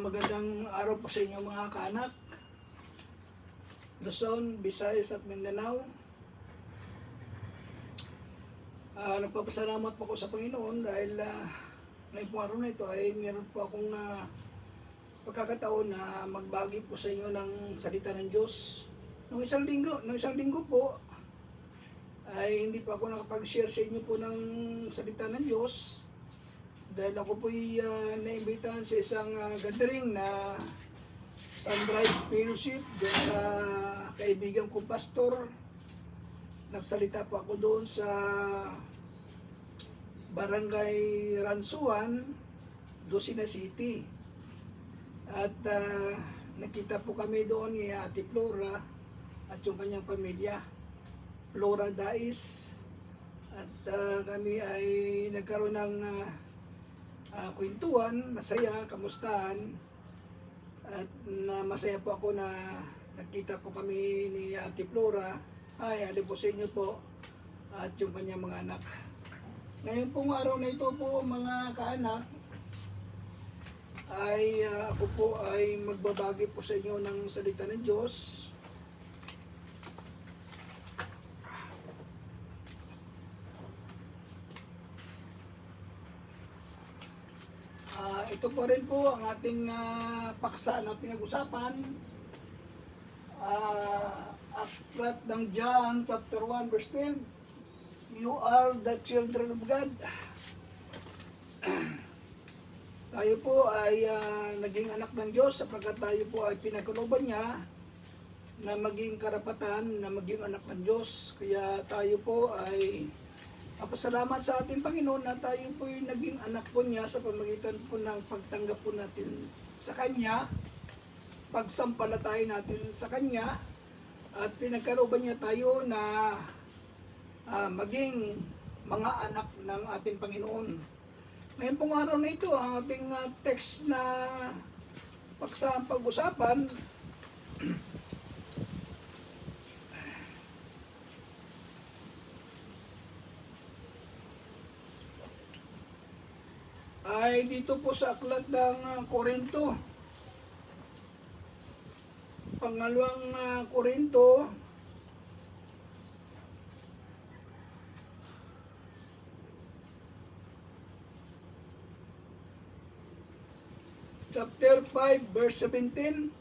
Magandang araw po sa inyo mga kaanak, Luzon, Visayas at Mindanao. Nagpapasalamat po ako sa Panginoon dahil ngayong araw na ito ay meron po akong pagkakataon na magbagi po sa inyo ng salita ng Diyos. Noong isang linggo po ay hindi pa ako nakapag-share sa inyo po ng salita ng Diyos. Dahil ako po'y naimbitahan sa isang gathering na Sunrise Fellowship doon sa kaibigan kong pastor. Nagsalita po ako doon sa Barangay Ransuan, Lucena City. At nakita po kami doon ni Ate Flora at yung kanyang pamilya, Flora Dais. At kami ay nagkaroon ng kwentuhan, masaya, kamustahan. At masaya po ako na nakita po kami ni Ate Flora. Ay, alin po sa inyo po at yung kanyang mga anak. Ngayon pong araw na ito po mga kaanak, ay ako po ay magbabagi po sa inyo ng salita ng Diyos. Ito po rin po ang ating paksa na pinag-usapan. Aklat ng John chapter 1 verse 12. You are the children of God. Tayo po ay naging anak ng Diyos sapagkat tayo po ay pinagkalooban niya na maging karapatan na maging anak ng Diyos. Kaya tayo po ay pasalamat sa ating Panginoon na tayo po yung naging anak po niya sa pamamagitan po ng pagtanggap po natin sa Kanya, pagsampalatay natin sa Kanya, at pinagkalooban niya tayo na maging mga anak ng ating Panginoon. Ngayon pong araw na ito, ang ating text na paksang pag-usapan ay dito po sa aklat ng Korinto. Pangalawang Korinto, chapter 5 verse 17.